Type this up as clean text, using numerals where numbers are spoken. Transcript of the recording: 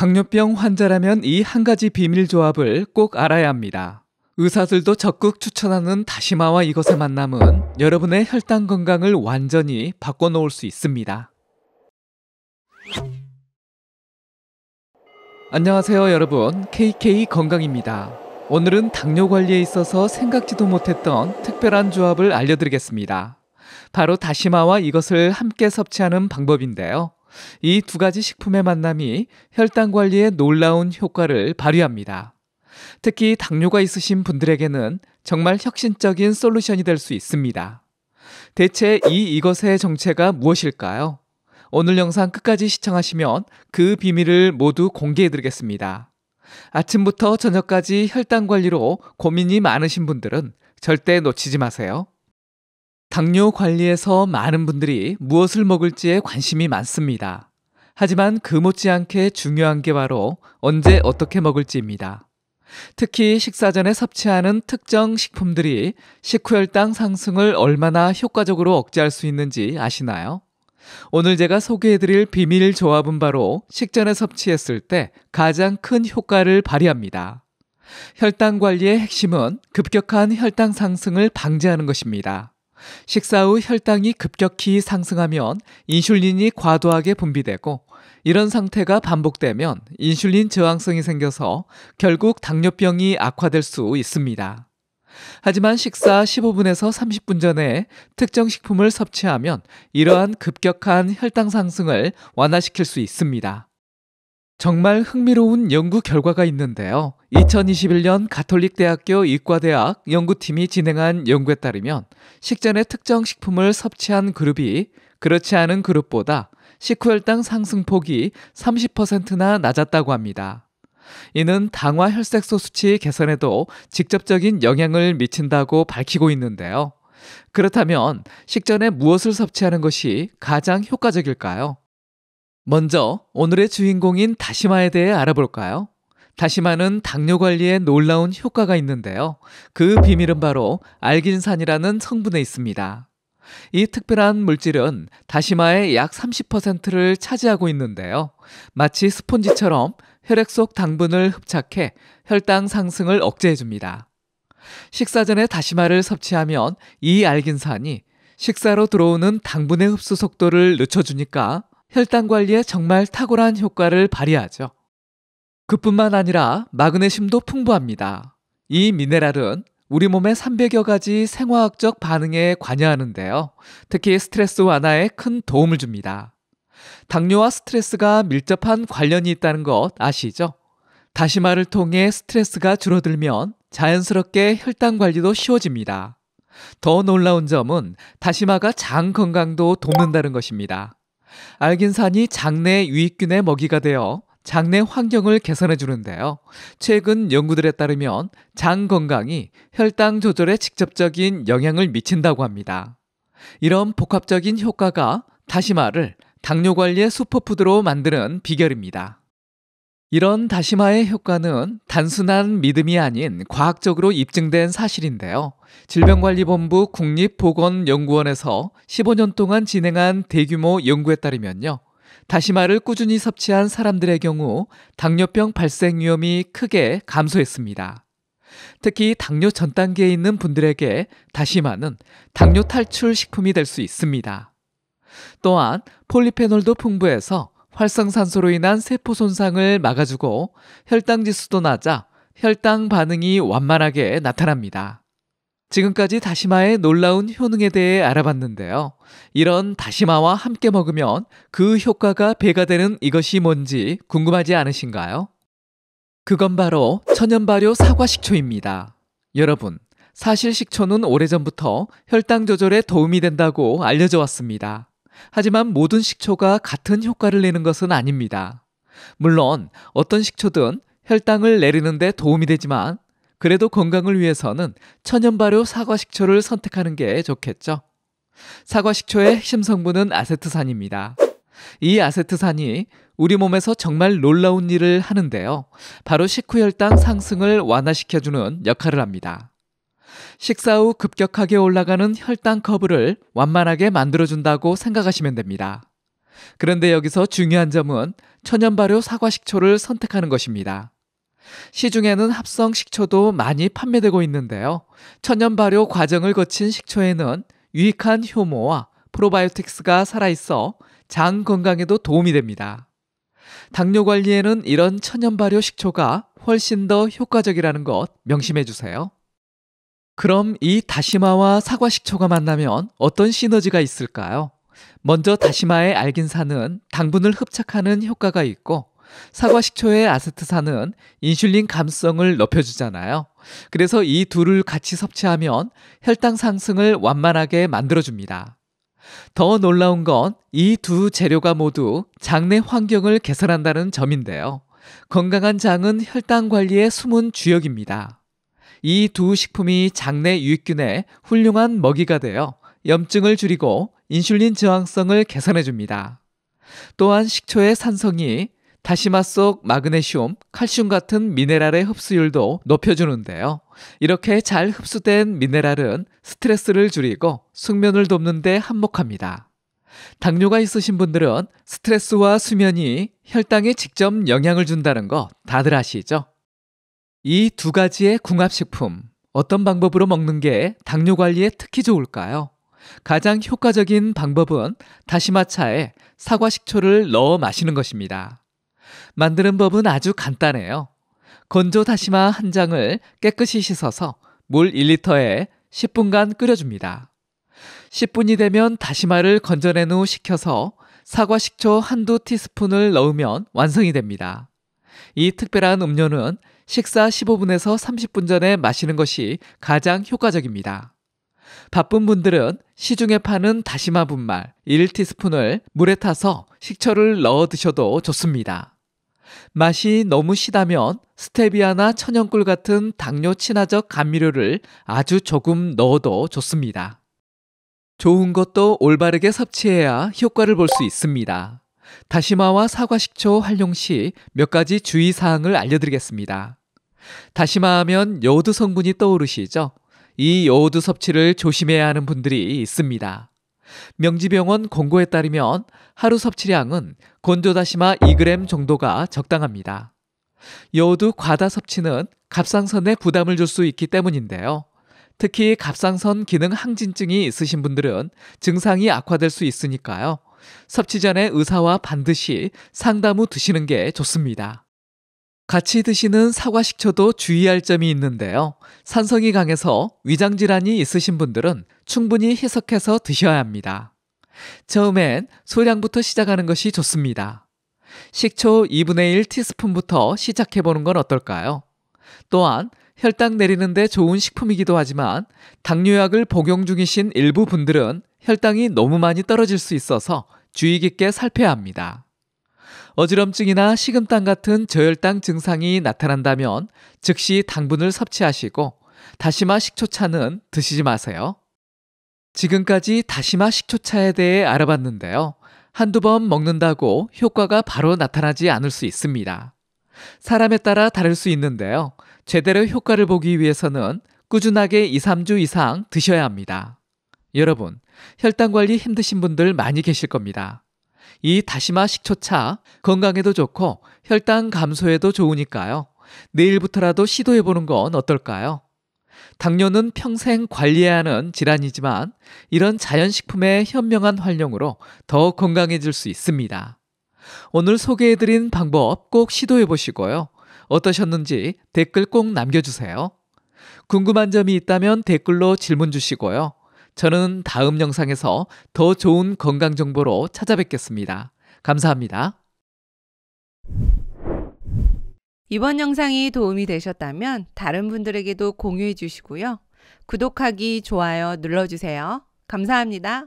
당뇨병 환자라면 이 한 가지 비밀 조합을 꼭 알아야 합니다. 의사들도 적극 추천하는 다시마와 이것의 만남은 여러분의 혈당 건강을 완전히 바꿔놓을 수 있습니다. 안녕하세요 여러분, KK 건강입니다. 오늘은 당뇨 관리에 있어서 생각지도 못했던 특별한 조합을 알려드리겠습니다. 바로 다시마와 이것을 함께 섭취하는 방법인데요. 이 두 가지 식품의 만남이 혈당 관리에 놀라운 효과를 발휘합니다. 특히 당뇨가 있으신 분들에게는 정말 혁신적인 솔루션이 될 수 있습니다. 대체 이것의 정체가 무엇일까요? 오늘 영상 끝까지 시청하시면 그 비밀을 모두 공개해드리겠습니다. 아침부터 저녁까지 혈당 관리로 고민이 많으신 분들은 절대 놓치지 마세요. 당뇨 관리에서 많은 분들이 무엇을 먹을지에 관심이 많습니다. 하지만 그 못지않게 중요한 게 바로 언제 어떻게 먹을지입니다. 특히 식사 전에 섭취하는 특정 식품들이 식후 혈당 상승을 얼마나 효과적으로 억제할 수 있는지 아시나요? 오늘 제가 소개해드릴 비밀 조합은 바로 식전에 섭취했을 때 가장 큰 효과를 발휘합니다. 혈당 관리의 핵심은 급격한 혈당 상승을 방지하는 것입니다. 식사 후 혈당이 급격히 상승하면 인슐린이 과도하게 분비되고, 이런 상태가 반복되면 인슐린 저항성이 생겨서 결국 당뇨병이 악화될 수 있습니다. 하지만 식사 15분에서 30분 전에 특정 식품을 섭취하면 이러한 급격한 혈당 상승을 완화시킬 수 있습니다. 정말 흥미로운 연구 결과가 있는데요. 2021년 가톨릭대학교 의과대학 연구팀이 진행한 연구에 따르면 식전에 특정 식품을 섭취한 그룹이 그렇지 않은 그룹보다 식후 혈당 상승폭이 30%나 낮았다고 합니다. 이는 당화 혈색소 수치 개선에도 직접적인 영향을 미친다고 밝히고 있는데요. 그렇다면 식전에 무엇을 섭취하는 것이 가장 효과적일까요? 먼저 오늘의 주인공인 다시마에 대해 알아볼까요? 다시마는 당뇨 관리에 놀라운 효과가 있는데요. 그 비밀은 바로 알긴산이라는 성분에 있습니다. 이 특별한 물질은 다시마의 약 30%를 차지하고 있는데요. 마치 스폰지처럼 혈액 속 당분을 흡착해 혈당 상승을 억제해줍니다. 식사 전에 다시마를 섭취하면 이 알긴산이 식사로 들어오는 당분의 흡수 속도를 늦춰주니까 혈당 관리에 정말 탁월한 효과를 발휘하죠. 그뿐만 아니라 마그네슘도 풍부합니다. 이 미네랄은 우리 몸의 300여 가지 생화학적 반응에 관여하는데요. 특히 스트레스 완화에 큰 도움을 줍니다. 당뇨와 스트레스가 밀접한 관련이 있다는 것 아시죠? 다시마를 통해 스트레스가 줄어들면 자연스럽게 혈당 관리도 쉬워집니다. 더 놀라운 점은 다시마가 장 건강도 돕는다는 것입니다. 알긴산이 장내 유익균의 먹이가 되어 장내 환경을 개선해 주는데요. 최근 연구들에 따르면 장 건강이 혈당 조절에 직접적인 영향을 미친다고 합니다. 이런 복합적인 효과가 다시마를 당뇨 관리의 슈퍼푸드로 만드는 비결입니다. 이런 다시마의 효과는 단순한 믿음이 아닌 과학적으로 입증된 사실인데요. 질병관리본부 국립보건연구원에서 15년 동안 진행한 대규모 연구에 따르면요. 다시마를 꾸준히 섭취한 사람들의 경우 당뇨병 발생 위험이 크게 감소했습니다. 특히 당뇨 전 단계에 있는 분들에게 다시마는 당뇨 탈출 식품이 될 수 있습니다. 또한 폴리페놀도 풍부해서 활성산소로 인한 세포 손상을 막아주고 혈당 지수도 낮아 혈당 반응이 완만하게 나타납니다. 지금까지 다시마의 놀라운 효능에 대해 알아봤는데요. 이런 다시마와 함께 먹으면 그 효과가 배가 되는 이것이 뭔지 궁금하지 않으신가요? 그건 바로 천연 발효 사과 식초입니다. 여러분, 사실 식초는 오래전부터 혈당 조절에 도움이 된다고 알려져 왔습니다. 하지만 모든 식초가 같은 효과를 내는 것은 아닙니다. 물론 어떤 식초든 혈당을 내리는 데 도움이 되지만 그래도 건강을 위해서는 천연 발효 사과 식초를 선택하는 게 좋겠죠. 사과 식초의 핵심 성분은 아세트산입니다. 이 아세트산이 우리 몸에서 정말 놀라운 일을 하는데요. 바로 식후 혈당 상승을 완화시켜주는 역할을 합니다. 식사 후 급격하게 올라가는 혈당 커브를 완만하게 만들어준다고 생각하시면 됩니다. 그런데 여기서 중요한 점은 천연 발효 사과 식초를 선택하는 것입니다. 시중에는 합성 식초도 많이 판매되고 있는데요. 천연 발효 과정을 거친 식초에는 유익한 효모와 프로바이오틱스가 살아있어 장 건강에도 도움이 됩니다. 당뇨 관리에는 이런 천연 발효 식초가 훨씬 더 효과적이라는 것 명심해 주세요. 그럼 이 다시마와 사과 식초가 만나면 어떤 시너지가 있을까요? 먼저 다시마의 알긴산은 당분을 흡착하는 효과가 있고 사과 식초의 아세트산은 인슐린 감수성을 높여주잖아요. 그래서 이 둘을 같이 섭취하면 혈당 상승을 완만하게 만들어줍니다. 더 놀라운 건 이 두 재료가 모두 장내 환경을 개선한다는 점인데요. 건강한 장은 혈당 관리의 숨은 주역입니다. 이 두 식품이 장내 유익균의 훌륭한 먹이가 되어 염증을 줄이고 인슐린 저항성을 개선해줍니다. 또한 식초의 산성이 다시마 속 마그네슘, 칼슘 같은 미네랄의 흡수율도 높여주는데요. 이렇게 잘 흡수된 미네랄은 스트레스를 줄이고 숙면을 돕는 데 한몫합니다. 당뇨가 있으신 분들은 스트레스와 수면이 혈당에 직접 영향을 준다는 거 다들 아시죠? 이 두 가지의 궁합식품, 어떤 방법으로 먹는 게 당뇨 관리에 특히 좋을까요? 가장 효과적인 방법은 다시마차에 사과 식초를 넣어 마시는 것입니다. 만드는 법은 아주 간단해요. 건조 다시마 한 장을 깨끗이 씻어서 물 1리터에 10분간 끓여줍니다. 10분이 되면 다시마를 건져낸 후 식혀서 사과 식초 한두 티스푼을 넣으면 완성이 됩니다. 이 특별한 음료는 식사 15분에서 30분 전에 마시는 것이 가장 효과적입니다. 바쁜 분들은 시중에 파는 다시마 분말 1티스푼을 물에 타서 식초를 넣어 드셔도 좋습니다. 맛이 너무 시다면 스테비아나 천연꿀 같은 당뇨 친화적 감미료를 아주 조금 넣어도 좋습니다. 좋은 것도 올바르게 섭취해야 효과를 볼 수 있습니다. 다시마와 사과 식초 활용 시 몇 가지 주의사항을 알려드리겠습니다. 다시마 하면 요오드 성분이 떠오르시죠? 이 요오드 섭취를 조심해야 하는 분들이 있습니다. 명지병원 공고에 따르면 하루 섭취량은 건조 다시마 2g 정도가 적당합니다. 요오드 과다 섭취는 갑상선에 부담을 줄 수 있기 때문인데요. 특히 갑상선 기능 항진증이 있으신 분들은 증상이 악화될 수 있으니까요. 섭취 전에 의사와 반드시 상담 후 드시는 게 좋습니다. 같이 드시는 사과 식초도 주의할 점이 있는데요. 산성이 강해서 위장 질환이 있으신 분들은 충분히 희석해서 드셔야 합니다. 처음엔 소량부터 시작하는 것이 좋습니다. 식초 2분의 1 티스푼부터 시작해보는 건 어떨까요? 또한 혈당 내리는데 좋은 식품이기도 하지만 당뇨약을 복용 중이신 일부 분들은 혈당이 너무 많이 떨어질 수 있어서 주의 깊게 살펴야 합니다. 어지럼증이나 식은땀 같은 저혈당 증상이 나타난다면 즉시 당분을 섭취하시고 다시마 식초차는 드시지 마세요. 지금까지 다시마 식초차에 대해 알아봤는데요. 한두 번 먹는다고 효과가 바로 나타나지 않을 수 있습니다. 사람에 따라 다를 수 있는데요. 제대로 효과를 보기 위해서는 꾸준하게 2, 3주 이상 드셔야 합니다. 여러분, 혈당 관리 힘드신 분들 많이 계실 겁니다. 이 다시마 식초차 건강에도 좋고 혈당 감소에도 좋으니까요. 내일부터라도 시도해보는 건 어떨까요? 당뇨는 평생 관리해야 하는 질환이지만 이런 자연식품의 현명한 활용으로 더 건강해질 수 있습니다. 오늘 소개해드린 방법 꼭 시도해보시고요. 어떠셨는지 댓글 꼭 남겨주세요. 궁금한 점이 있다면 댓글로 질문 주시고요. 저는 다음 영상에서 더 좋은 건강 정보로 찾아뵙겠습니다. 감사합니다. 이번 영상이 도움이 되셨다면 다른 분들에게도 공유해 주시고요. 구독하기, 좋아요 눌러주세요. 감사합니다.